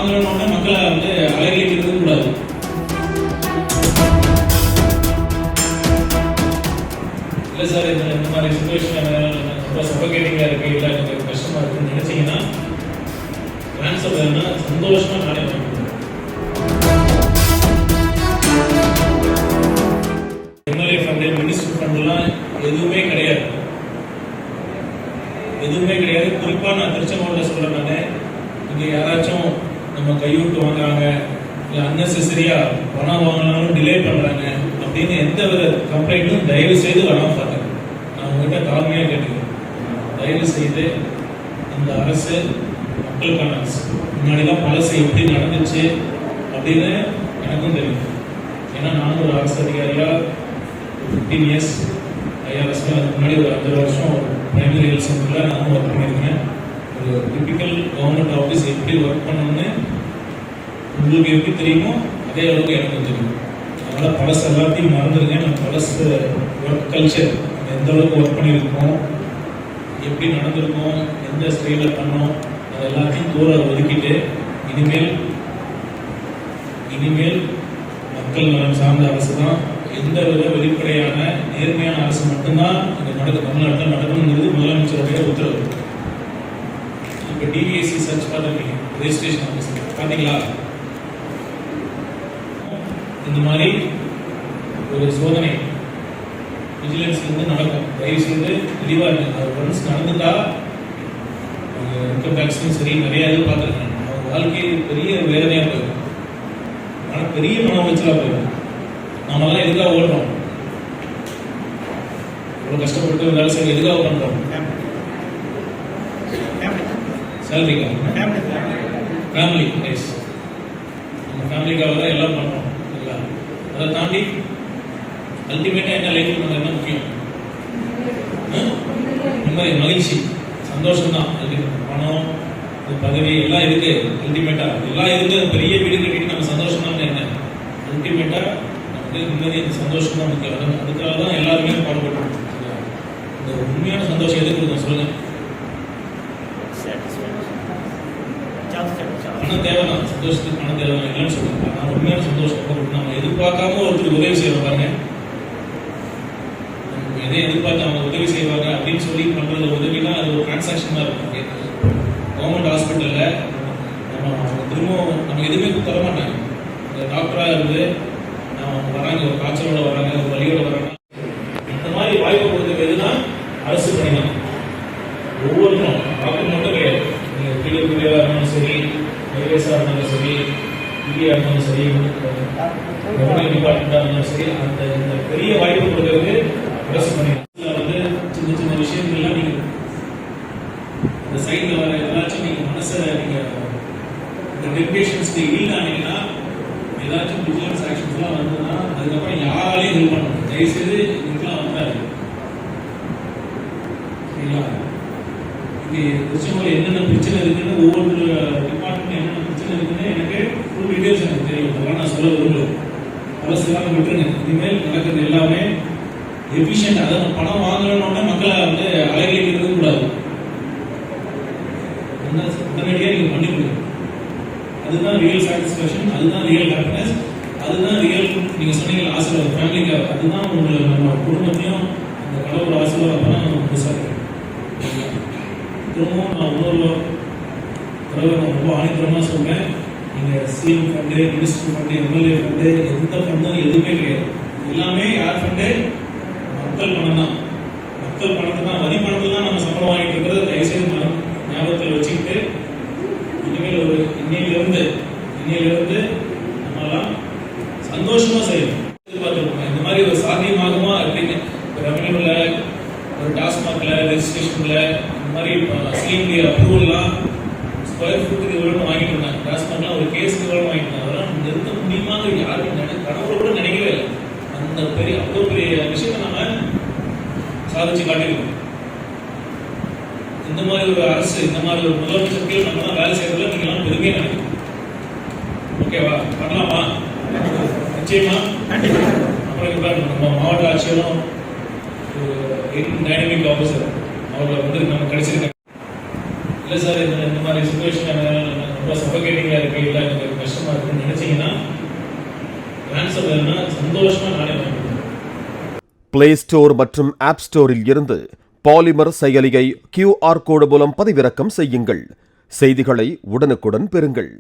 வாங்கணும்னு மக்களை அலைக்கழிக்கிறது கூடாது. இல்லை சார், இந்த மாதிரி சுச்சுவேஷன் ரொம்ப சஃபோகேட்டிங்காக இருக்குது, இல்லை எனக்கு கஷ்டமாக இருக்குன்னு நினைச்சீங்கன்னா ட்ரான்ஸ்ஃபர் சந்தோஷமாக நானே பண்ணிக்கிறேன். எம்எல்ஏ ஃபண்டு, மினிஸ்டர் ஃபண்டுலாம் எதுவுமே கிடையாது. குறிப்பாக நான் திருச்செங்கோட்டில் சொல்கிறேன். நான் இங்கே யாராச்சும் நம்ம கையூட்டு வாங்குறாங்க, இல்லை அன்னெசரியாக பணம் வாங்கினாலும் டிலே பண்ணுறாங்க அப்படின்னு எந்த வித கம்ப்ளைண்ட்டும் தயவு செய்து வராமல் பாருங்க. நான் உங்ககிட்ட தாழ்மையாக கேட்டுக்கிறேன், தயவு செய்து இந்த அரசு மக்களுக்கான அரசு. முன்னாடிலாம் பழசு எப்படி நடந்துச்சு அப்படின்னு எனக்கும் தெரியும். ஏன்னா நானும் ஒரு அரசு அதிகாரியாக 15 இயர்ஸ் ஐஆர்எஸ், அதுக்கு முன்னாடி ஒரு 5 வருஷம் பிரைமரி ஹெல்த் சென்டரில் நானும் ஒர்க் பண்ணியிருக்கேன். ஒரு டிபிக்கல் கவர்மெண்ட் ஆஃபீஸ் எப்படி ஒர்க் பண்ணணும்னு உங்களுக்கு எப்படி தெரியுமோ அதே அளவுக்கு எனக்கு தெரியும். அதனால் பழசு எல்லாத்தையும் மறந்துடுங்க. நான் பழசு ஒர்க் கல்ச்சர் எந்த அளவுக்கு ஒர்க் பண்ணியிருக்கோம், எப்படி நடந்திருக்கோம், எந்த ஸ்டைலில் பண்ணோம், அது எல்லாத்தையும் தூர ஒதுக்கிட்டு இனிமேல் மக்கள் நலம் சார்ந்த அரசு தான், எந்த வித வெளிப்படையான நேர்மையான அரசு மட்டும்தான் இங்கே தமிழ்நாட்டில் நடக்கணுங்கிறது முதலமைச்சருடைய உத்தரவு. இப்போ டிவிஎஸ்சி சர்ச் பார்த்துருக்கீங்க, ரெஜிஸ்ட்ரேஷன் ஆஃபீஸ் பார்த்தீங்களா? இந்த மாதிரி ஒரு சோதனை விஜிலன்ஸ் நடக்கும். தயவு செய்து தெளிவாக இருக்கு. அது ஒன்ஸ் நடந்துட்டா இன்கம் டேக்ஸ்லையும் சரி நிறைய இது பார்த்துருக்கேன். அவங்க வாழ்க்கை பெரிய வேதனையாக போயிடும், ஆனால் பெரிய மன உளைச்சலாக போயிடும். நாமெல்லாம் எதுக்காக ஓடுறோம்? இவ்வளோ கஷ்டப்பட்டு வேலை செய்ய எதுக்காக பண்ணுறோம்? சேலரிக்காக, ஃபேமிலி ரைஸ், நம்ம ஃபேமிலிக்காக தான் எல்லாம் பண்ணுறோம். இல்லை, அதை தாண்டி அல்டிமேட்டாக என்ன லைஃப் நம்ம என்ன முக்கியம்? நிம்மதி, மகிழ்ச்சி, சந்தோஷம் தான். அது பணம், பதவி எல்லாம் இருக்கு. அல்டிமேட்டா எல்லாம் இருக்கு. பெரிய வீடு கட்டிட்டு நம்ம சந்தோஷமா என்ன? அல்டிமேட்டா நமக்கு நிம்மதி, சந்தோஷம் தான் முக்கியம். அதுக்காக தான் எல்லாருமே பாடுபடுறோம். இந்த உண்மையான சந்தோஷம் எதுக்கு கொடுக்கும் சொல்லுங்க? பணம் தேவைதான், சந்தோஷத்துக்கு பணம் தேவைதான் இல்லைன்னு சொல்லுங்க. ஆனால் உண்மையான சந்தோஷம் நம்ம எதிர்பார்க்காம ஒருத்தருக்கு உதவி செய்ய பாருங்க. எதை எதிர்பார்த்து அவங்க உதவி செய்வாங்க அப்படின்னு சொல்லி பண்றது உதவினா அது ஒரு டிரான்சாக்ஷன் தான் இருக்கும். கவர்மெண்ட் ஹாஸ்பிட்டலில் திரும்பவும் நம்ம எதுவுமே தர மாட்டாங்க. டாக்டராக இருந்து அவங்க வராங்க, ஒரு காய்ச்சலோட வராங்க, ஒரு வலியோட வராங்க. இந்த மாதிரி வாய்ப்பு கொடுத்தது எதுனா அரசு பண்ணினாங்க. ஒவ்வொருத்தரும் டாக்டர் மட்டும் கிடையாது. நீங்கள் கீழே இருந்தாலும் சரி, ஐஏஎஸ்ஸாக இருந்தாலும் சரி, பிடிஆ இருந்தாலும் சரி, கவர்மெண்ட் டிபார்ட்மெண்ட்டாக இருந்தாலும் சரி, இந்த பெரிய வாய்ப்பு கொடுக்கறதுக்கு அரசு பண்ணினாங்க. சின்ன சின்ன விஷயங்கள்லாம் நீங்கள் இந்த சைடில் வர ஏதாச்சும் நீங்கள் மனசை நீங்கள் இந்த டெலிகேஷன்ஸ்க்கு ஈடானீங்கன்னா, ஏதாச்சும் விஜிலன்ஸ் ஆக்ஷன்ஸ்லாம் வந்ததுன்னா அதுக்கப்புறம் யாராலையும் ஹெல்ப் பண்ணணும். தயவுசெய்து இதுக்கெல்லாம் வந்தாரு சரிங்களா? இங்கே திருச்செங்கோடு என்னென்ன பிரச்சனை இருக்குன்னு, ஒவ்வொரு டிபார்ட்மெண்ட் என்னென்ன பிரச்சனை இருக்குன்னு எனக்கு ஃபுல் டீட்டெயில்ஸ் எனக்கு தெரியும். அதெல்லாம் நான் சொல்ல விரும்பல. அரசு விட்டுருங்க. இனிமேல் நடக்கிறது எல்லாமே எஃபிஷியன்ட். அதாவது பணம் வாங்கணும்னு மக்களை அலைக்கழிக்கிறது கூடாது. உடனடியாக நீங்கள் பண்ணி கொடுங்க. அதுதான் ரியல் சாட்டிஸ்ஃபேக்ஷன், அதுதான் ரியல் ஹாப்பினஸ், அதுதான் ரியல் நீங்கள் சொன்னீங்க ஆசீர்வாதம் ஃபேமிலிக்காக. அதுதான் உங்களை நம்ம குடும்பத்தையும் அந்த கடவுள் ஆசீர்வாதம் தான் நம்ம புதுசாக திரும்பவும் நான் இன்னொரு தடவை நான் ரொம்ப ஆணித்தரமாக சொல்கிறேன். நீங்கள் CM fund, minister fund, MLA fund, எந்த ஃபண்டும் எதுவுமே கிடையாது. எல்லாமே யார் ஃபண்டு? மக்கள் பணம் தான். மக்கள் பணத்தை தான், வரி பணத்தில் தான் நம்ம சம்பளம் வாங்கிட்டு இருக்கிறது. தயவுசெய்து ஞாபகத்தில் வச்சுக்கிட்டு இன்னையிலிருந்து நம்மலாம் சந்தோஷமா செய்யணும். எதிர்பார்த்துருக்கோம் இந்த மாதிரி ஒரு சாத்தியமாகுமா அப்படின்னு. ரெவன்யூல, ஒரு டாஸ்மாக்ல, ரெஜிஸ்ட்ரேஷன்ல இந்த மாதிரி ஸ்கீம்ல அப்ரூவல்லாம் ஸ்கொயர் ஃபீட்டுக்கு இவ்வளவு வாங்கிட்டு இருந்தாங்க. டாஸ்மாக்லாம் ஒரு கேஸுக்கு இவ்வளவு வாங்கிட்டு இருந்தாங்க. அதெல்லாம் நிறுத்த முடியுமாங்க யாரும் கனவுல கூட நினைக்கவே இல்லை. அந்த அவ்வளோ பெரிய விஷயத்தை நம்ம சாதிச்சு காட்டியிருக்கோம். இந்த மாதிரி ஒரு அரசு, இந்த மாதிரி ஒரு முதலமைச்சருக்கு நம்ம தான் வேலை செய்யறதுல நீங்களாம் பெருமையாக நினைக்கிறோம். ஓகேவா? பண்ணலாமா? நிச்சயமா. அப்புறம் நம்ம மாவட்ட ஆட்சியரும் டைனமிக் ஆஃபீஸர் அவங்க நம்ம கிடைச்சிருக்காங்க. இல்லை சார், இந்த மாதிரி சுச்சுவேஷன் ரொம்ப சஃபகேட்டிங்கா இருக்கு, இல்லை எனக்கு கஷ்டமா இருக்குன்னு நினைச்சீங்கன்னா ரான்சம்வேர்னா சந்தோஷமா நானே வாங்கிக்கிறேன். பிளே ஸ்டோர் மற்றும் ஆப் ஸ்டோரில் இருந்து பாலிமர் செயலியை QR கோடு மூலம் பதிவிறக்கம் செய்யுங்கள். செய்திகளை உடனுக்குடன் பெறுங்கள்.